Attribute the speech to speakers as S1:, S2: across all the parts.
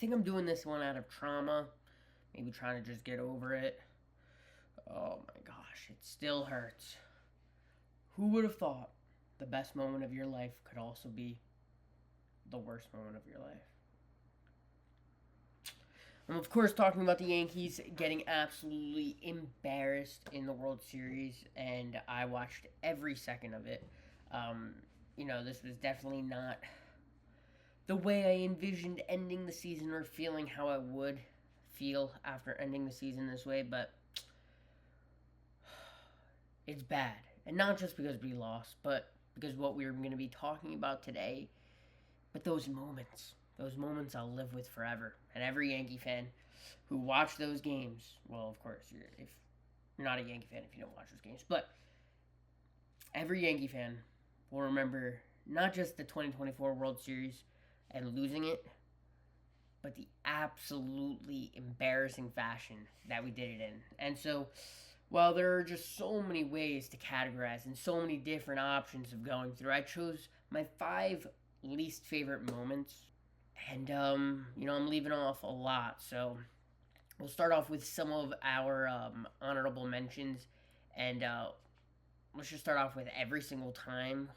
S1: think I'm doing this one out of trauma. Maybe trying to just get over it. Oh my gosh, it still hurts. Who would have thought the best moment of your life could also be the worst moment of your life? I'm, of course, talking about the Yankees getting absolutely embarrassed in the World Series, and I watched every second of it. Um, this was definitely not the way I envisioned ending the season or feeling how I would feel after ending the season this way, but it's bad. And not just because we lost, but because what we're going to be talking about today. But those moments I'll live with forever. And every Yankee fan who watched those games, well, of course, if you're not a Yankee fan if you don't watch those games, but every Yankee fan will remember not just the 2024 World Series and losing it, but the absolutely embarrassing fashion that we did it in. And so, while there are just so many ways to categorize and so many different options of going through, I chose my 5 least favorite moments. And, I'm leaving off a lot. So, we'll start off with some of our honorable mentions. And let's just start off with every single time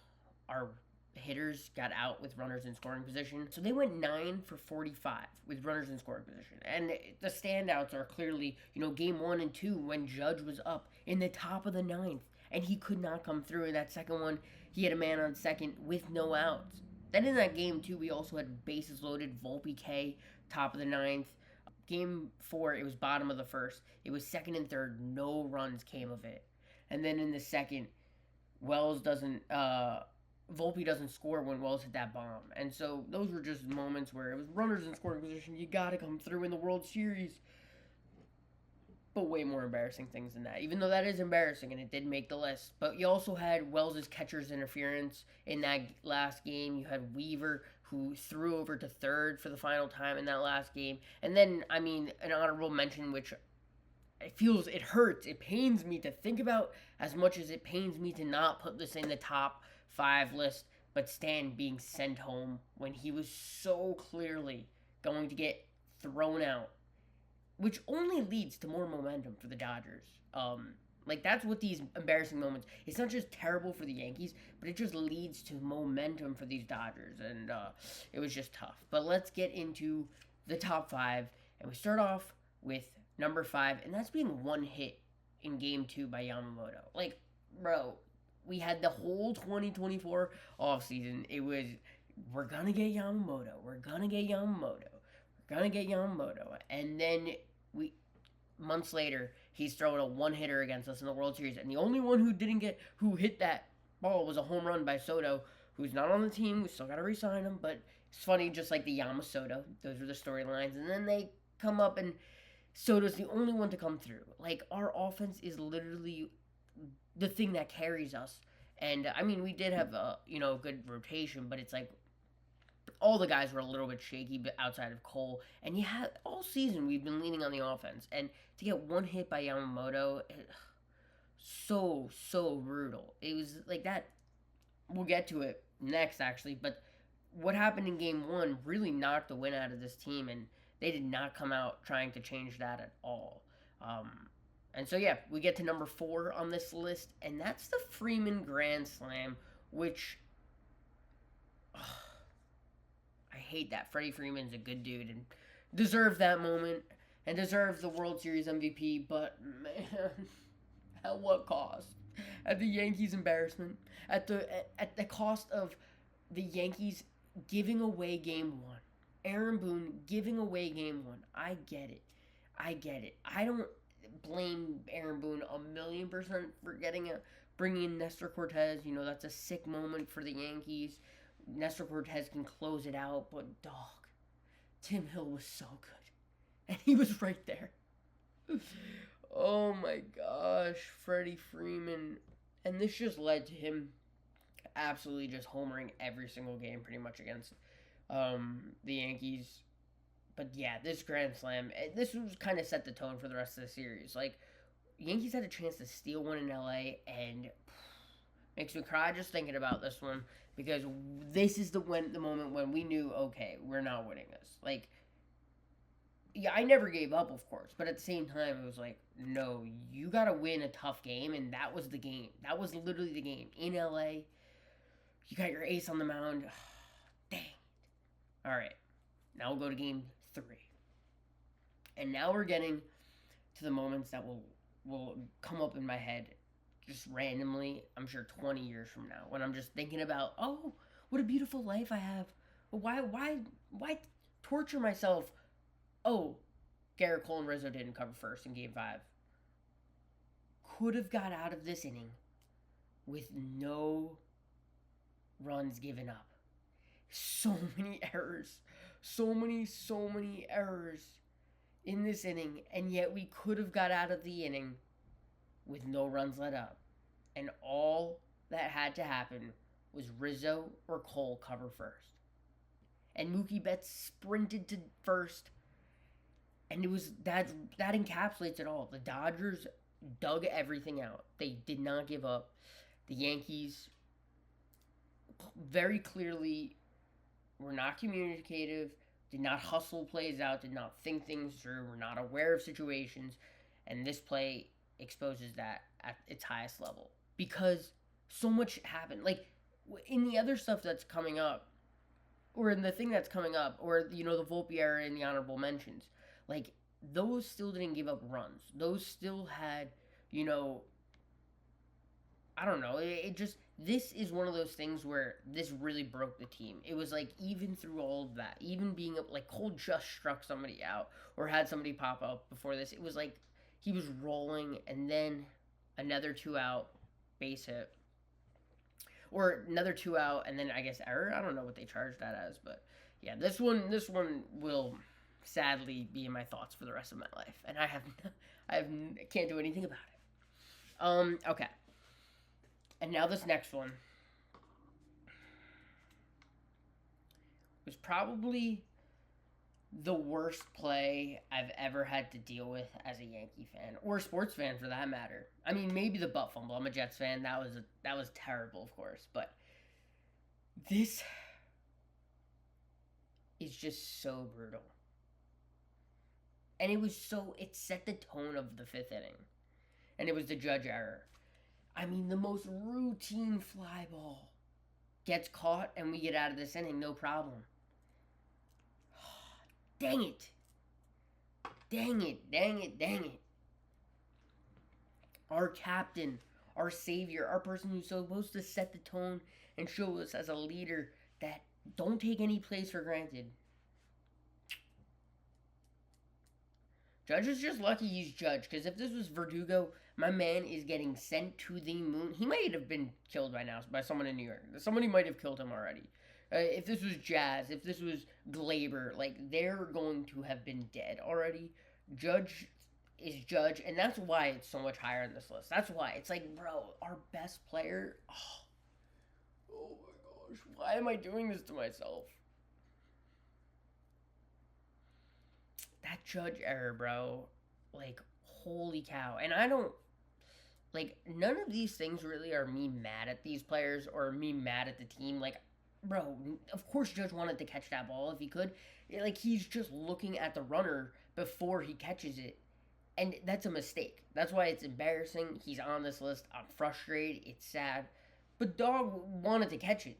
S1: our hitters got out with runners in scoring position. So they went 9 for 45 with runners in scoring position. And the standouts are clearly, game 1 and 2 when Judge was up in the top of the 9th and he could not come through. In that second one, he had a man on second with no outs. Then in that game 2, we also had bases loaded, Volpe K, top of the 9th. Game 4, it was bottom of the first. It was second and third. No runs came of it. And then in the second, Volpe doesn't score when Wells hit that bomb. And so those were just moments where it was runners in scoring position. You got to come through in the World Series. But way more embarrassing things than that. Even though that is embarrassing and it did make the list. But you also had Wells' catcher's interference in that last game. You had Weaver, who threw over to third for the final time in that last game. And then, an honorable mention, which it hurts. It pains me to think about as much as it pains me to not put this in the top 5 list, but Stan being sent home when he was so clearly going to get thrown out, which only leads to more momentum for the Dodgers. That's what these embarrassing moments, it's not just terrible for the Yankees, but it just leads to momentum for these Dodgers, and it was just tough. But let's get into the top 5, and we start off with number 5, and that's being one hit in game 2 by Yamamoto. Bro, we had the whole 2024 offseason. It was, we're going to get Yamamoto. We're going to get Yamamoto. We're going to get Yamamoto. And then months later, he's throwing a one-hitter against us in the World Series. And the only one who hit that ball was a home run by Soto, who's not on the team. We still got to re-sign him. But it's funny, just like the Yamamoto. Those were the storylines. And then they come up and Soto's the only one to come through. Our offense is literally the thing that carries us. And we did have a good rotation, but it's all the guys were a little bit shaky outside of Cole. And all season we've been leaning on the offense, and to get one hit by Yamamoto, so brutal. It was like that. We'll get to it next, actually, but what happened in game 1 really knocked the win out of this team, and they did not come out trying to change that at all. And so, yeah, we get to number 4 on this list, and that's the Freeman Grand Slam, which, I hate that. Freddie Freeman's a good dude and deserved that moment and deserved the World Series MVP, but, man, at what cost? At the Yankees' embarrassment? At the cost of the Yankees giving away Game 1? Aaron Boone giving away Game 1. I get it. I don't blame Aaron Boone 1,000,000% for bringing in Nestor Cortez. That's a sick moment for the Yankees. Nestor Cortez can close it out, but dog, Tim Hill was so good, and he was right there. Oh my gosh, Freddie Freeman. And this just led to him absolutely just homering every single game pretty much against the Yankees. But yeah, this Grand Slam, this was kind of set the tone for the rest of the series. Yankees had a chance to steal one in LA, and makes me cry just thinking about this one, because this is the moment when we knew, okay, we're not winning this. yeah, I never gave up, of course, but at the same time, it was like, no, you gotta win a tough game, and that was the game. That was literally the game in LA. You got your ace on the mound. Dang. All right, now we'll go to game 3, and now we're getting to the moments that will come up in my head just randomly. I'm sure 20 years from now, when I'm just thinking about, oh, what a beautiful life I have. Why torture myself? Oh, Garrett Cole and Rizzo didn't cover first in Game 5. Could have got out of this inning with no runs given up. So many errors. So many errors in this inning. And yet we could have got out of the inning with no runs let up. And all that had to happen was Rizzo or Cole cover first. And Mookie Betts sprinted to first. And it was that encapsulates it all. The Dodgers dug everything out. They did not give up. The Yankees very clearly were not communicative, did not hustle plays out, did not think things through, were not aware of situations, and this play exposes that at its highest level. Because so much happened. Like, in the other stuff that's coming up, or in the thing that's coming up, or, the Volpe era and the honorable mentions, like, those still didn't give up runs. Those still had, I don't know. It just, this is one of those things where this really broke the team. It was like, even through all of that, even being, like, Cole just struck somebody out, or had somebody pop up before this, it was like, he was rolling, and then another 2-out base hit. Or another 2-out, and then, I guess, error? I don't know what they charged that as, but, yeah, this one will sadly be in my thoughts for the rest of my life, and I can't do anything about it. Okay. And now this next one was probably the worst play I've ever had to deal with as a Yankee fan, or a sports fan for that matter. I mean, maybe the butt fumble. I'm a Jets fan. That was terrible, of course, but this is just so brutal. And it set the tone of the 5th inning. And it was the Judge error. I mean, the most routine fly ball gets caught, and we get out of this inning, no problem. Dang it. Dang it. Our captain, our savior, our person who's supposed to set the tone and show us as a leader that don't take any plays for granted. Judge is just lucky he's Judge, because if this was Verdugo, my man is getting sent to the moon. He might have been killed by now by someone in New York. Somebody might have killed him already. If this was Jazz, if this was Glaber, like, they're going to have been dead already. Judge is Judge, and that's why it's so much higher on this list. That's why. It's like, bro, our best player. Oh my gosh, why am I doing this to myself? That Judge error, bro, like, holy cow. And I don't, like, none of these things really are me mad at these players or me mad at the team. Like, bro, of course Judge wanted to catch that ball if he could. Like, he's just looking at the runner before he catches it. And that's a mistake. That's why it's embarrassing. He's on this list. I'm frustrated. It's sad. But dog wanted to catch it.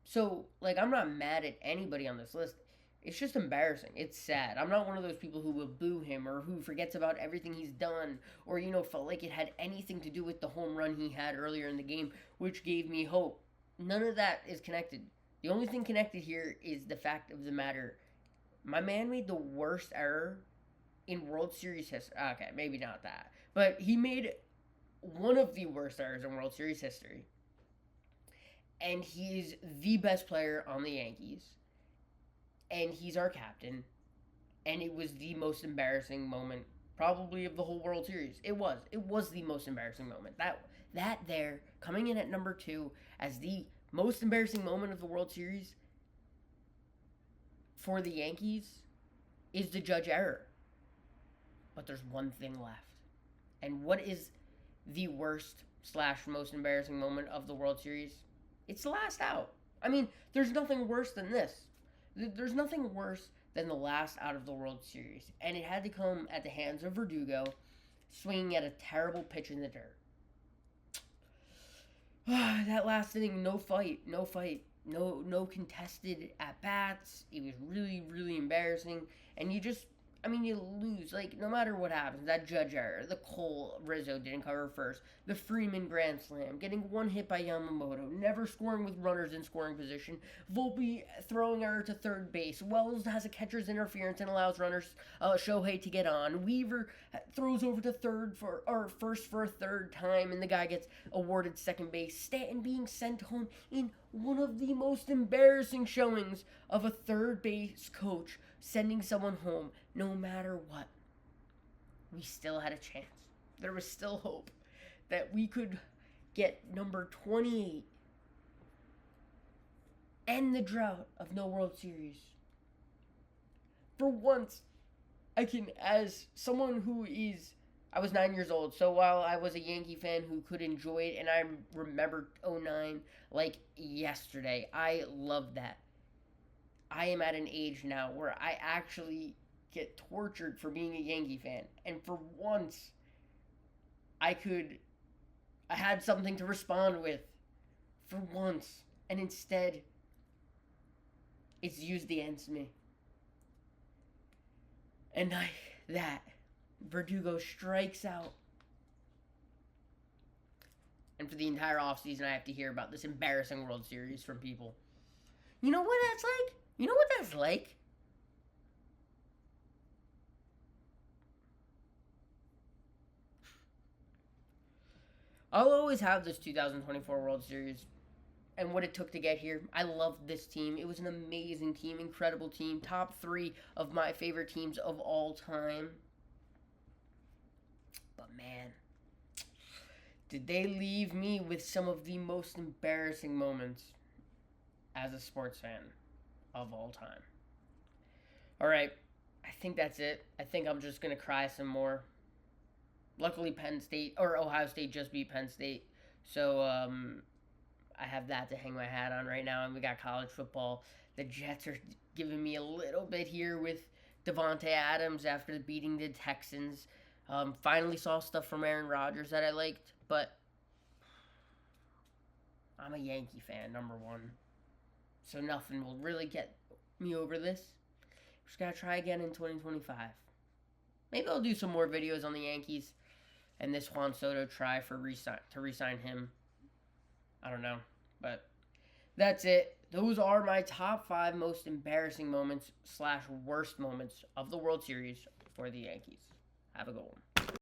S1: So, like, I'm not mad at anybody on this list. It's just embarrassing. It's sad. I'm not one of those people who will boo him or who forgets about everything he's done or, felt like it had anything to do with the home run he had earlier in the game, which gave me hope. None of that is connected. The only thing connected here is the fact of the matter. My man made the worst error in World Series history. Okay, maybe not that. But he made one of the worst errors in World Series history. And he's the best player on the Yankees. And he's our captain. And it was the most embarrassing moment probably of the whole World Series. It was the most embarrassing moment. That there, coming in at number 2 as the most embarrassing moment of the World Series for the Yankees is the Judge error. But there's one thing left. And what is the worst / most embarrassing moment of the World Series? It's the last out. I mean, there's nothing worse than this. There's nothing worse than the last out of the World Series. And it had to come at the hands of Verdugo, swinging at a terrible pitch in the dirt. That last inning, no fight, no contested at bats. It was really, really embarrassing. And you lose. Like, no matter what happens, that Judge error, the Cole Rizzo didn't cover first, the Freeman grand slam, getting one hit by Yamamoto, never scoring with runners in scoring position, Volpe throwing error to third base, Wells has a catcher's interference and allows runners, Shohei to get on, Weaver throws over to first for a third time, and the guy gets awarded second base, Stanton being sent home in one of the most embarrassing showings of a third base coach sending someone home. No matter what, we still had a chance. There was still hope that we could get number 28, end the drought of no World Series. For once, as someone I was 9 years old, so while I was a Yankee fan who could enjoy it, and I remember 09 like yesterday, I loved that. I am at an age now where I actually get tortured for being a Yankee fan. And for once, I had something to respond with. For once. And instead, it's used against me. And Verdugo strikes out. And for the entire offseason, I have to hear about this embarrassing World Series from people. You know what that's like? You know what that's like? I'll always have this 2024 World Series and what it took to get here. I loved this team. It was an amazing team, incredible team. Top 3 of my favorite teams of all time. But man, did they leave me with some of the most embarrassing moments as a sports fan of all time. Alright, I think that's it. I think I'm just going to cry some more. Luckily, Ohio State just beat Penn State. So, I have that to hang my hat on right now. And we got college football. The Jets are giving me a little bit here with Devontae Adams after beating the Texans. Finally saw stuff from Aaron Rodgers that I liked. But I'm a Yankee fan, number one. So nothing will really get me over this. Just gotta try again in 2025. Maybe I'll do some more videos on the Yankees and this Juan Soto try to re-sign him. I don't know. But that's it. Those are my top 5 most embarrassing moments / worst moments of the World Series for the Yankees. Have a good one.